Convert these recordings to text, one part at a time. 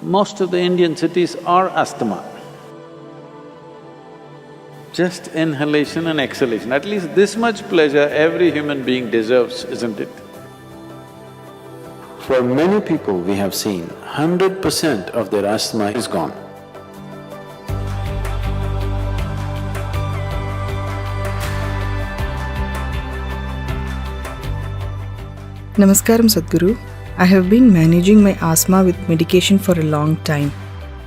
Most of the Indian cities are asthma. Just inhalation and exhalation, at least this much pleasure every human being deserves, isn't it? For many people we have seen, 100% of their asthma is gone. Namaskaram Sadhguru. I have been managing my asthma with medication for a long time.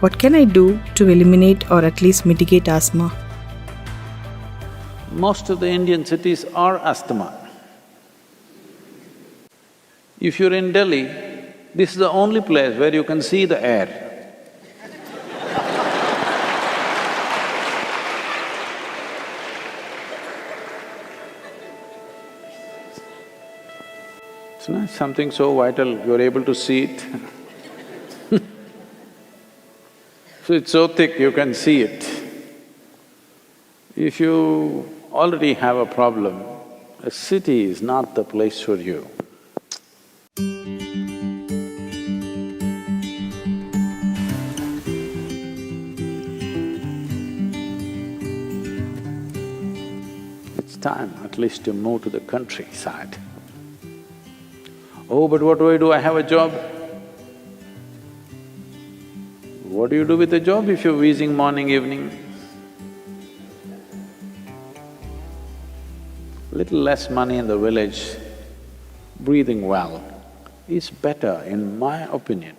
What can I do to eliminate or at least mitigate asthma? Most of the Indian cities are asthma. If you're in Delhi, this is the only place where you can see the air. It's not something so vital, you're able to see it. So it's so thick, you can see it. If you already have a problem, a city is not the place for you. It's time at least to move to the countryside. Oh, but what do? I have a job. What do you do with a job if you're wheezing morning, evening? Little less money in the village, breathing well is better in my opinion.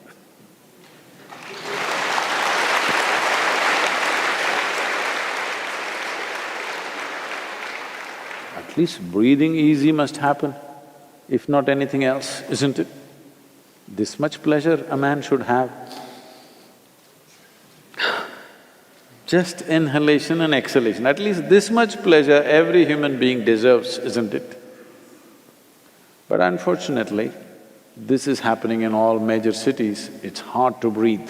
At least breathing easy must happen, if not anything else, isn't it? This much pleasure a man should have. Just inhalation and exhalation, at least this much pleasure every human being deserves, isn't it? But unfortunately, this is happening in all major cities, it's hard to breathe.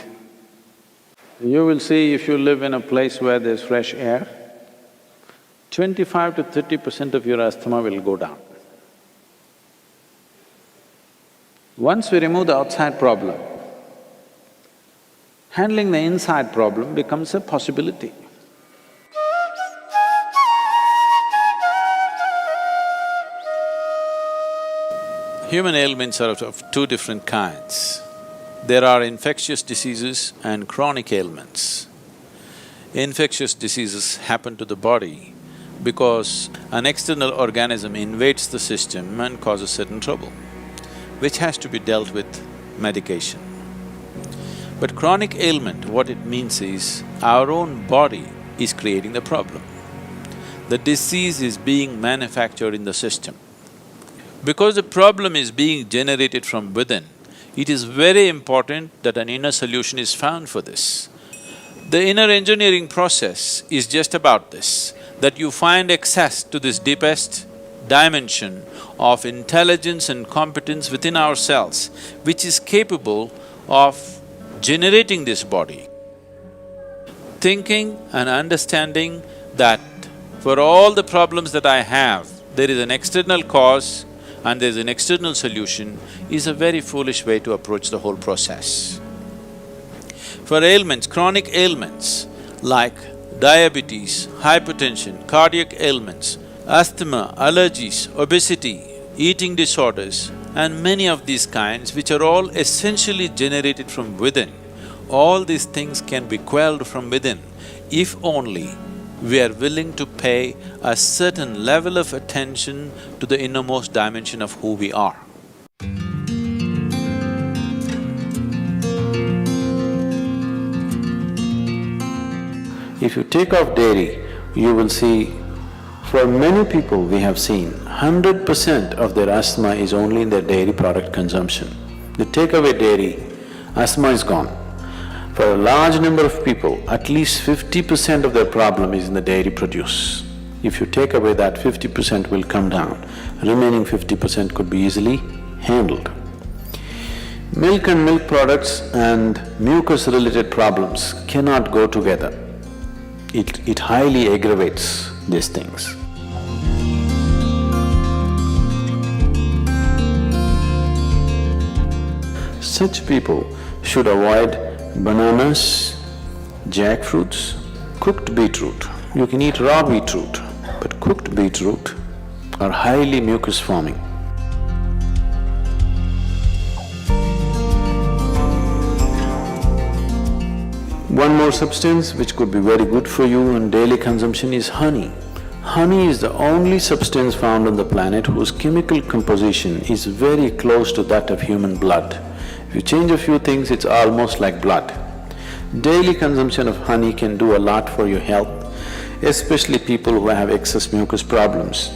You will see if you live in a place where there's fresh air, 25 to 30% of your asthma will go down. Once we remove the outside problem, handling the inside problem becomes a possibility. Human ailments are of two different kinds. There are infectious diseases and chronic ailments. Infectious diseases happen to the body because an external organism invades the system and causes certain trouble, which has to be dealt with medication. But chronic ailment, what it means is, our own body is creating the problem. The disease is being manufactured in the system. Because the problem is being generated from within, it is very important that an inner solution is found for this. The inner engineering process is just about this, that you find access to this deepest dimension of intelligence and competence within ourselves, which is capable of generating this body. Thinking and understanding that for all the problems that I have, there is an external cause and there is an external solution is a very foolish way to approach the whole process. For ailments, chronic ailments like diabetes, hypertension, cardiac ailments, asthma, allergies, obesity, eating disorders, and many of these kinds which are all essentially generated from within, all these things can be quelled from within if only we are willing to pay a certain level of attention to the innermost dimension of who we are. If you take off dairy, you will see, for many people we have seen, 100% of their asthma is only in their dairy product consumption. You take away dairy, asthma is gone. For a large number of people, at least 50% of their problem is in the dairy produce. If you take away that, 50% will come down, remaining 50% could be easily handled. Milk and milk products and mucus-related problems cannot go together. It highly aggravates these things. Such people should avoid bananas, jackfruits, cooked beetroot. You can eat raw beetroot, but cooked beetroot are highly mucus forming. One more substance which could be very good for you in daily consumption is honey. Honey is the only substance found on the planet whose chemical composition is very close to that of human blood. If you change a few things, it's almost like blood. Daily consumption of honey can do a lot for your health, especially people who have excess mucus problems.